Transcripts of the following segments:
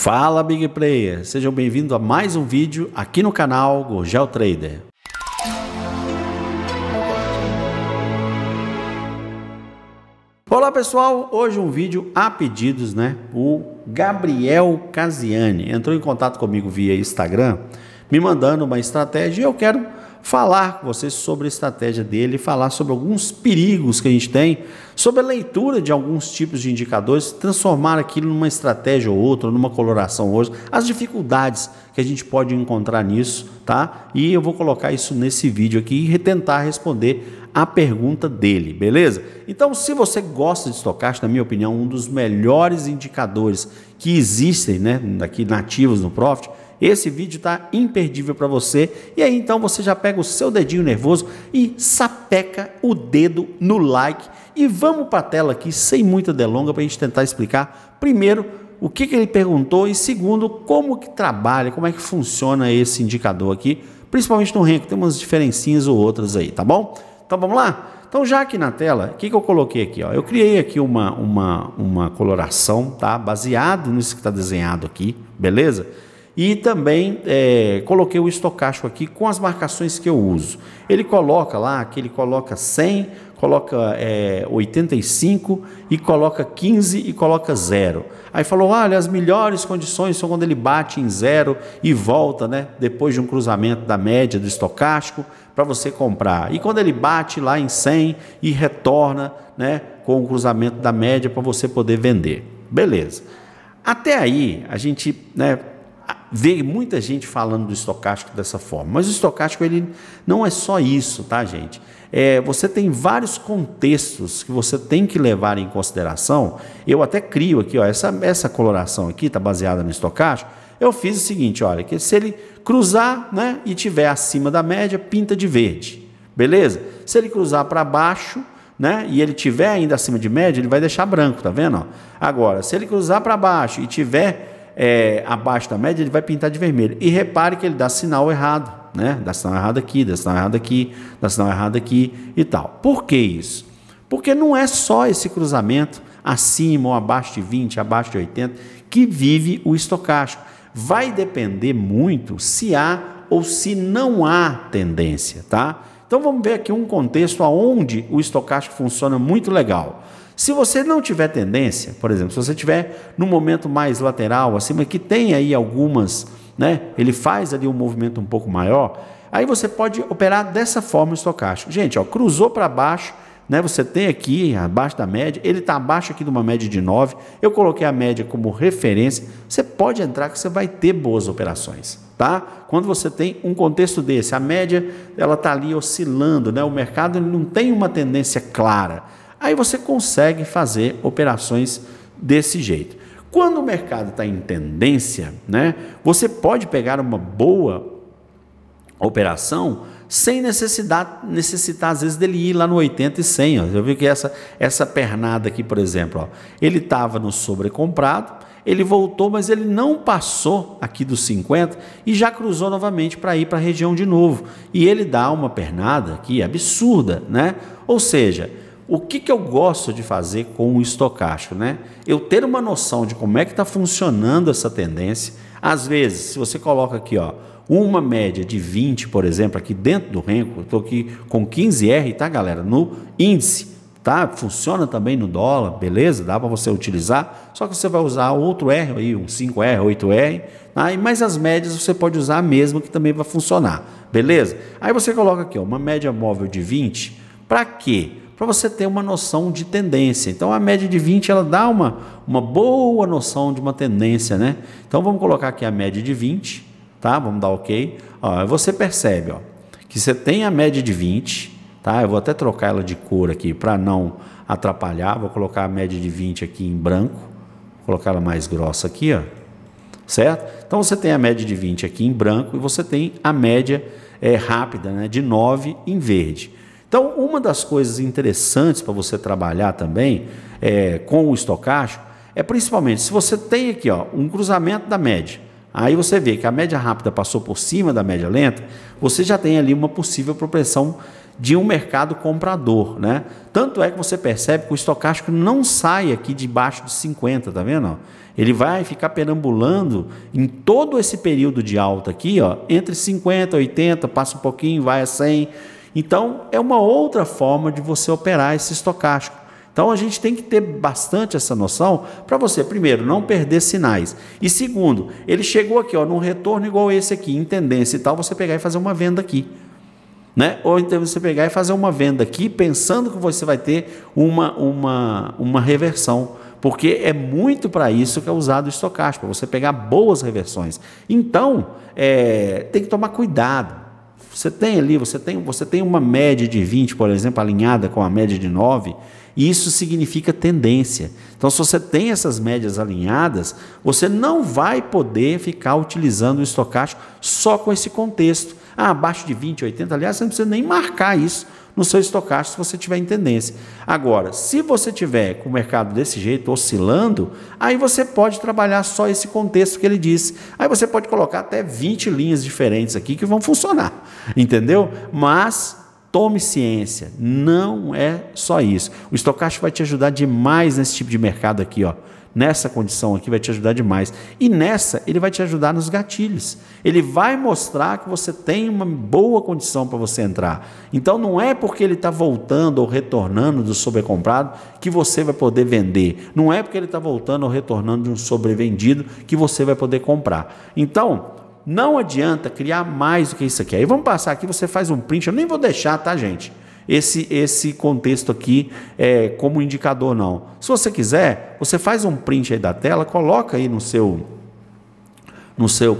Fala Big Player, sejam bem-vindos a mais um vídeo aqui no canal Gurgel Trader. Olá pessoal, hoje um vídeo a pedidos, né? O Gabriel Casiani entrou em contato comigo via Instagram, me mandando uma estratégia e eu quero falar com vocês sobre a estratégia dele, falar sobre alguns perigos que a gente tem, sobre a leitura de alguns tipos de indicadores, transformar aquilo numa estratégia ou outra, numa coloração ou outra, as dificuldades que a gente pode encontrar nisso, tá? E eu vou colocar isso nesse vídeo aqui e tentar responder a pergunta dele, beleza? Então, se você gosta de estocástico, na minha opinião, um dos melhores indicadores que existem, né, aqui nativos no Profit, esse vídeo está imperdível para você. E aí então você já pega o seu dedinho nervoso e sapeca o dedo no like. E vamos para a tela aqui, sem muita delonga, para a gente tentar explicar, primeiro, o que ele perguntou e segundo, como que trabalha, como é que funciona esse indicador aqui, principalmente no Renko, tem umas diferencinhas ou outras aí, tá bom? Então vamos lá? Então já aqui na tela, o que eu coloquei aqui? Ó? Eu criei aqui uma coloração, tá? Baseado nisso que está desenhado aqui, beleza? E também coloquei o estocástico aqui com as marcações que eu uso. Ele coloca lá, que ele coloca 100, coloca 85 e coloca 15 e coloca 0. Aí falou, olha, as melhores condições são quando ele bate em 0 e volta, né, depois de um cruzamento da média do estocástico para você comprar. E quando ele bate lá em 100 e retorna, né, com o cruzamento da média para você poder vender. Beleza. Até aí a gente, né, vê muita gente falando do estocástico dessa forma, mas o estocástico ele não é só isso, tá, gente? Você tem vários contextos que você tem que levar em consideração. Eu até crio aqui, ó, essa coloração aqui está baseada no estocástico. Eu fiz o seguinte, olha, que se ele cruzar, né, e tiver acima da média, pinta de verde, beleza? Se ele cruzar para baixo, né, e ele tiver ainda acima de média, ele vai deixar branco, tá vendo? Ó? Agora, se ele cruzar para baixo e tiver abaixo da média, ele vai pintar de vermelho. E repare que ele dá sinal errado, né? Dá sinal errado aqui, dá sinal errado aqui, dá sinal errado aqui e tal. Por que isso? Porque não é só esse cruzamento acima ou abaixo de 20, abaixo de 80 que vive o estocástico. Vai depender muito se há ou se não há tendência, tá? Então vamos ver aqui um contexto onde o estocástico funciona muito legal. Se você não tiver tendência, por exemplo, se você tiver no momento mais lateral, acima, que tem aí algumas, né, ele faz ali um movimento um pouco maior, aí você pode operar dessa forma o estocástico. Gente, ó, cruzou para baixo, né, você tem aqui abaixo da média, ele está abaixo aqui de uma média de 9, eu coloquei a média como referência, você pode entrar que você vai ter boas operações, tá? Quando você tem um contexto desse, a média ela está ali oscilando, né, o mercado ele não tem uma tendência clara, aí você consegue fazer operações desse jeito. Quando o mercado está em tendência, né, você pode pegar uma boa operação sem necessitar às vezes dele ir lá no 80 e 100. Ó. Eu vi que essa pernada aqui, por exemplo, ó, ele estava no sobrecomprado, ele voltou, mas ele não passou aqui dos 50 e já cruzou novamente para ir para a região de novo. E ele dá uma pernada aqui absurda, né? Ou seja, o que eu gosto de fazer com o estocástico, né? Eu ter uma noção de como é que está funcionando essa tendência. Às vezes, se você coloca aqui, ó, uma média de 20, por exemplo, aqui dentro do Renko, eu estou aqui com 15R, tá, galera? No índice, tá? Funciona também no dólar, beleza? Dá para você utilizar, só que você vai usar outro R aí, um 5R, 8R, tá? Mas as médias você pode usar a mesma que também vai funcionar, beleza? Aí você coloca aqui, ó, uma média móvel de 20, para quê? Para você ter uma noção de tendência. Então a média de 20 ela dá uma boa noção de uma tendência, né? Então vamos colocar aqui a média de 20, tá? Vamos dar OK. Ó, você percebe, ó, que você tem a média de 20, tá? Eu vou até trocar ela de cor aqui para não atrapalhar. Vou colocar a média de 20 aqui em branco, vou colocar ela mais grossa aqui, ó. Certo? Então você tem a média de 20 aqui em branco e você tem a média rápida, né, de 9 em verde. Então, uma das coisas interessantes para você trabalhar também com o estocástico é principalmente se você tem aqui, ó, um cruzamento da média, aí você vê que a média rápida passou por cima da média lenta, você já tem ali uma possível propensão de um mercado comprador, né? Tanto é que você percebe que o estocástico não sai aqui debaixo de 50, tá vendo? Ele vai ficar perambulando em todo esse período de alta aqui, ó, entre 50 e 80, passa um pouquinho, vai a 100. Então, é uma outra forma de você operar esse estocástico. Então, a gente tem que ter bastante essa noção para você, primeiro, não perder sinais. E segundo, ele chegou aqui, ó, num retorno igual esse aqui, em tendência e tal, você pegar e fazer uma venda aqui. Né? Ou então você pegar e fazer uma venda aqui pensando que você vai ter uma reversão, porque é muito para isso que é usado o estocástico, para você pegar boas reversões. Então, tem que tomar cuidado. Você tem ali, você tem uma média de 20, por exemplo, alinhada com a média de 9, e isso significa tendência. Então, se você tem essas médias alinhadas, você não vai poder ficar utilizando o estocástico só com esse contexto. Abaixo de 20, 80, aliás, você não precisa nem marcar isso no seu estocástico se você tiver em tendência. Agora, se você tiver com o mercado desse jeito, oscilando, aí você pode trabalhar só esse contexto que ele disse. Aí você pode colocar até 20 linhas diferentes aqui que vão funcionar, entendeu? Mas tome ciência, não é só isso. O estocástico vai te ajudar demais nesse tipo de mercado aqui, ó. Nessa condição aqui vai te ajudar demais. E nessa, ele vai te ajudar nos gatilhos. Ele vai mostrar que você tem uma boa condição para você entrar. Então, não é porque ele está voltando ou retornando do sobrecomprado que você vai poder vender. Não é porque ele está voltando ou retornando de um sobrevendido que você vai poder comprar. Então, não adianta criar mais do que isso aqui. Aí vamos passar aqui, você faz um print. Eu nem vou deixar, tá, gente? Esse contexto aqui como indicador, não. Se você quiser, você faz um print aí da tela, coloca aí no seu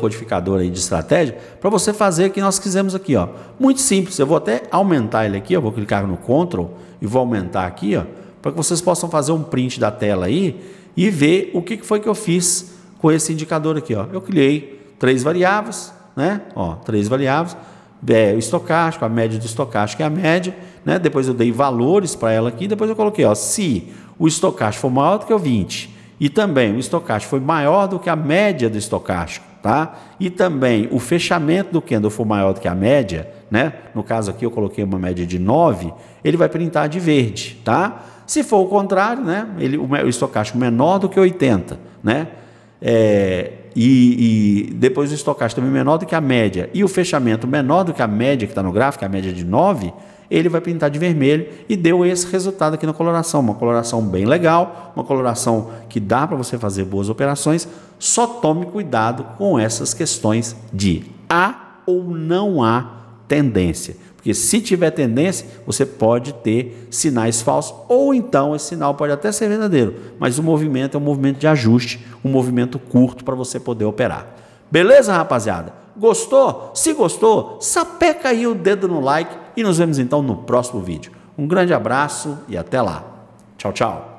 codificador aí de estratégia, para você fazer o que nós fizemos aqui, ó. Muito simples, eu vou até aumentar ele aqui, eu vou clicar no Ctrl e vou aumentar aqui, ó, para que vocês possam fazer um print da tela aí e ver o que foi que eu fiz com esse indicador aqui, ó. Eu criei 3 variáveis, né? Ó, 3 variáveis. O estocástico, a média do estocástico é a média, né? Depois eu dei valores para ela aqui, depois eu coloquei, ó, se o estocástico for maior do que o 20 e também o estocástico foi maior do que a média do estocástico, tá? E também o fechamento do candle for maior do que a média, né? No caso aqui eu coloquei uma média de 9, ele vai printar de verde, tá? Se for o contrário, né? O estocástico menor do que 80, né? E depois o estocástico também menor do que a média e o fechamento menor do que a média que está no gráfico, a média de 9, ele vai pintar de vermelho e deu esse resultado aqui na coloração. Uma coloração bem legal, uma coloração que dá para você fazer boas operações. Só tome cuidado com essas questões de há ou não há tendência. Porque se tiver tendência, você pode ter sinais falsos, ou então esse sinal pode até ser verdadeiro, mas o movimento é um movimento de ajuste, um movimento curto para você poder operar. Beleza, rapaziada? Gostou? Se gostou, sapeca aí o dedo no like e nos vemos então no próximo vídeo. Um grande abraço e até lá. Tchau, tchau.